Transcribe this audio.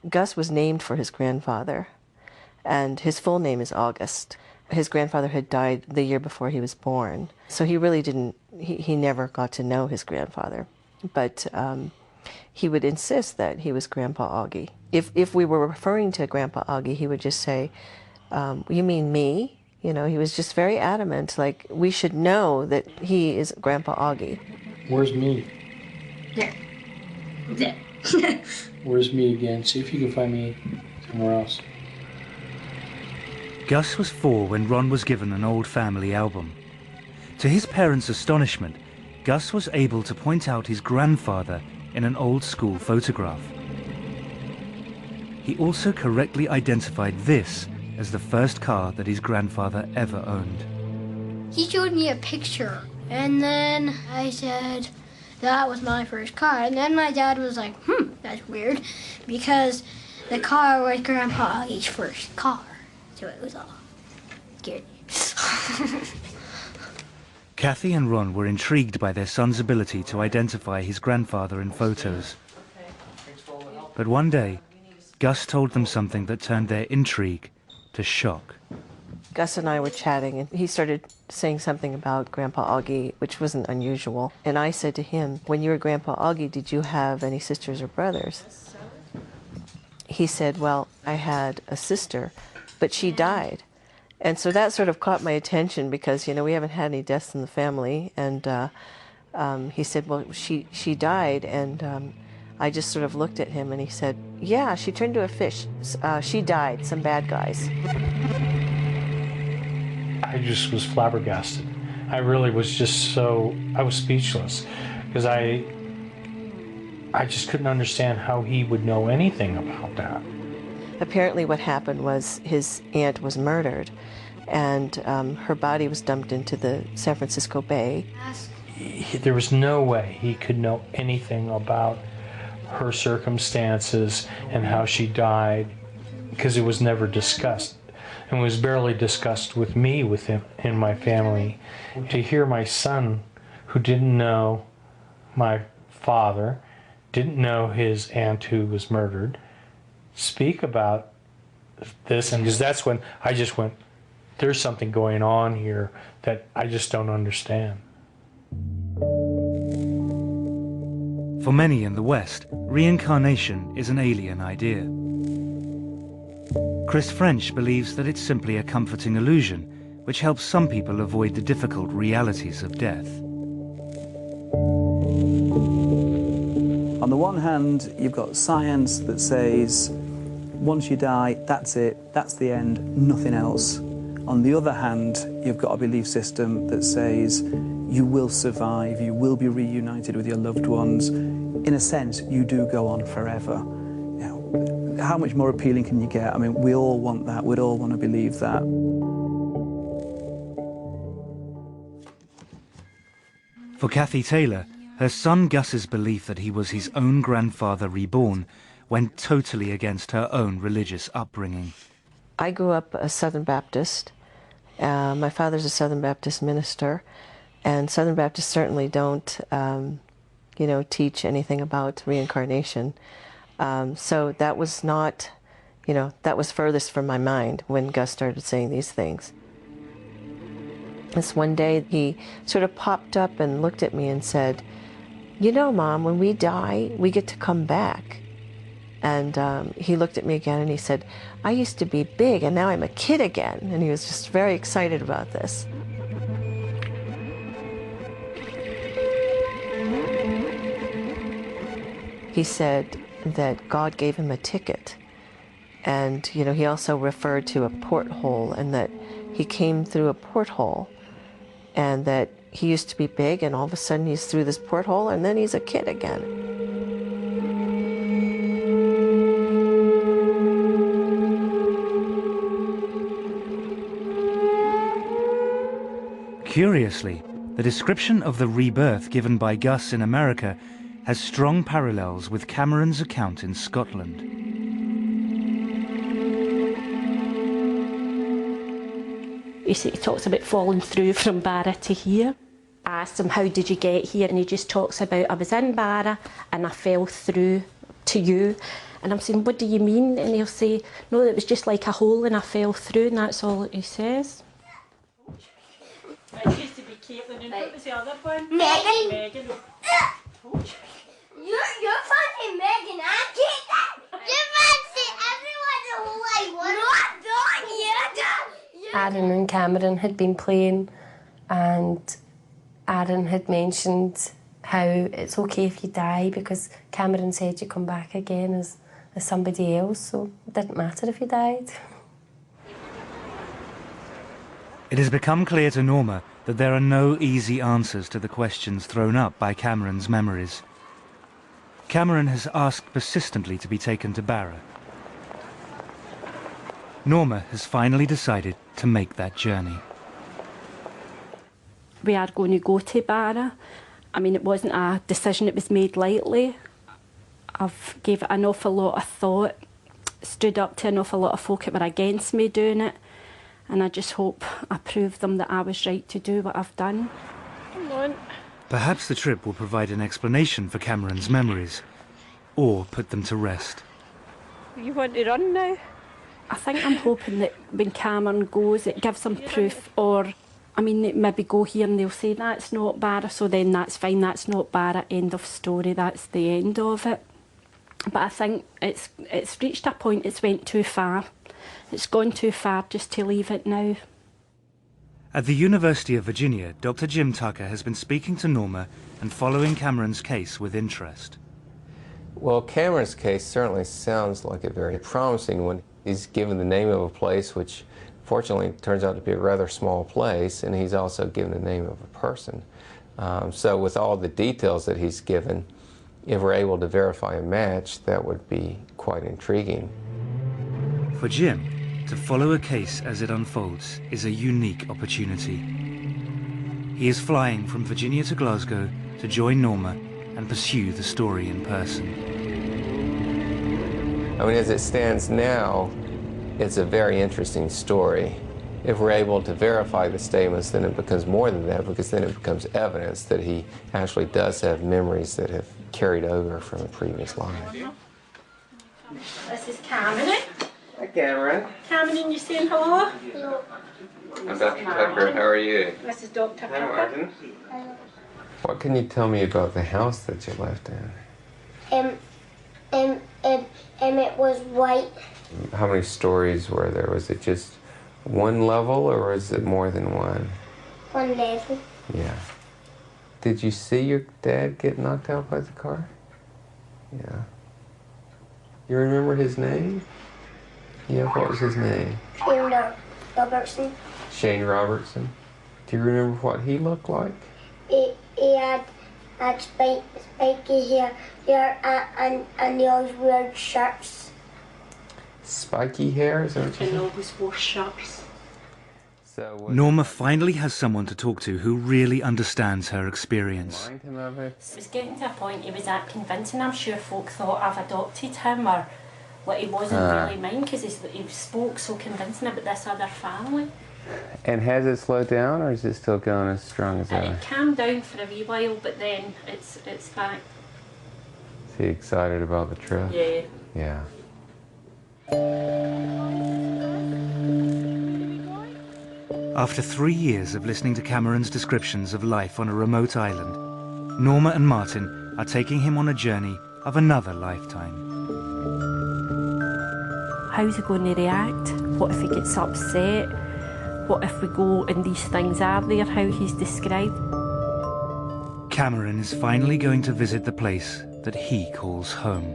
Gus was named for his grandfather, and his full name is August. His grandfather had died the year before he was born, so he really didn't, he never got to know his grandfather. But he would insist that he was Grandpa Augie. If we were referring to Grandpa Augie, he would just say, you mean me? You know, he was just very adamant, like, we should know that he is Grandpa Augie. Where's me? There. There. Where's me again? See if you can find me somewhere else. Gus was 4 when Ron was given an old family album. To his parents' astonishment, Gus was able to point out his grandfather in an old school photograph. He also correctly identified this as the first car that his grandfather ever owned. He showed me a picture, and then I said, that was my first car. And then my dad was like, that's weird, because the car was Grandpa Augie's first car. So it was all scary. Kathy and Ron were intrigued by their son's ability to identify his grandfather in photos. But one day, Gus told them something that turned their intrigue to shock. Gus and I were chatting, and he started saying something about Grandpa Augie, which wasn't unusual. And I said to him, when you were Grandpa Augie, did you have any sisters or brothers? He said, well, I had a sister, but she died. And so that sort of caught my attention because, you know, we haven't had any deaths in the family. And he said, well, she died. And I just sort of looked at him and he said, yeah, she turned into a fish. She died, some bad guys. I just was flabbergasted. I really was just I was speechless because I just couldn't understand how he would know anything about that. Apparently what happened was his aunt was murdered and her body was dumped into the San Francisco Bay. There was no way he could know anything about her circumstances and how she died because it was never discussed and was barely discussed with me, with him and my family. To hear my son, who didn't know my father, didn't know his aunt who was murdered, speak about this, and because that's when I just went, there's something going on here that I just don't understand. For many in the West, reincarnation is an alien idea. Chris French believes that it's simply a comforting illusion, which helps some people avoid the difficult realities of death. On the one hand, you've got science that says, once you die, that's it, that's the end, nothing else. On the other hand, you've got a belief system that says you will survive, you will be reunited with your loved ones. In a sense, you do go on forever. You know, how much more appealing can you get? I mean, we all want that, we'd all want to believe that. For Kathy Taylor, her son Gus's belief that he was his own grandfather reborn went totally against her own religious upbringing. I grew up a Southern Baptist. My father's a Southern Baptist minister, and Southern Baptists certainly don't, you know, teach anything about reincarnation. So that was not, you know, that was furthest from my mind when Gus started saying these things. This one day he sort of popped up and looked at me and said, you know, Mom, when we die, we get to come back. And he looked at me again and he said, I used to be big and now I'm a kid again. And he was just very excited about this. He said that God gave him a ticket. And, you know, he also referred to a porthole and that he came through a porthole and that he used to be big and all of a sudden he's through this porthole and then he's a kid again. Curiously, the description of the rebirth given by Gus in America has strong parallels with Cameron's account in Scotland. He talks about falling through from Barra to here. I asked him, how did you get here? And he just talks about, I was in Barra and I fell through to you. And I'm saying, what do you mean? And he'll say, no, it was just like a hole and I fell through, and that's all he says. It used to be Caitlin, and what was the other one? Megan. Megan. You're fancy Megan and Caitlin. You fancy everyone the whole way. Not doing you. Aaron and Cameron had been playing, and Aaron had mentioned how it's okay if you die, because Cameron said you come back again as somebody else, so it didn't matter if you died. It has become clear to Norma that there are no easy answers to the questions thrown up by Cameron's memories. Cameron has asked persistently to be taken to Barra. Norma has finally decided to make that journey. We are going to go to Barra. I mean, it wasn't a decision that was made lightly. I've gave it an awful lot of thought, stood up to an awful lot of folk that were against me doing it, and I just hope I proved them that I was right to do what I've done. Come on. Perhaps the trip will provide an explanation for Cameron's memories, or put them to rest. You want to run now? I think I'm hoping that when Cameron goes, it gives them proof, or, I mean, they maybe go here and they'll say, that's not Barra, so then that's fine, that's not Barra, end of story, that's the end of it. But I think it's reached a point, it's went too far. It's gone too far just to leave it now. At the University of Virginia, Dr. Jim Tucker has been speaking to Norma and following Cameron's case with interest. Well, Cameron's case certainly sounds like a very promising one. He's given the name of a place, which fortunately turns out to be a rather small place, and he's also given the name of a person. So with all the details that he's given, if we're able to verify a match, that would be quite intriguing. For Jim, to follow a case as it unfolds is a unique opportunity. He is flying from Virginia to Glasgow to join Norma and pursue the story in person. I mean, as it stands now, it's a very interesting story. If we're able to verify the statements, then it becomes more than that, because then it becomes evidence that he actually does have memories that have carried over from a previous life. This is Cameron. Hi, Cameron. Cameron, you saying hello? I'm Dr. Tucker. How are you? This is Dr. Hi, Tucker. Martin. What can you tell me about the house that you lived in? It was white. How many stories were there? Was it just one level, or was it more than one? One level. Yeah. Did you see your dad get knocked out by the car? Yeah. You remember his name? Yeah, what was his name? Shane Robertson. Shane Robertson. Do you remember what he looked like? He had spiky hair and he always wore shirts. Spiky hair, is that what you And said? always wore shirts. So Norma finally has someone to talk to who really understands her experience. remind him of it? It was getting to a point he was that convincing. I'm sure folk thought I've adopted him, or what he wasn't really mine, because he spoke so convincing about this other family. And has it slowed down, or is it still going as strong as And ever? it calmed down for a wee while, but then it's back. Is he excited about the trip? Yeah. Yeah. After 3 years of listening to Cameron's descriptions of life on a remote island, Norma and Martin are taking him on a journey of another lifetime. How's he going to react? What if he gets upset? What if we go and these things are there, how he's described? Cameron is finally going to visit the place that he calls home.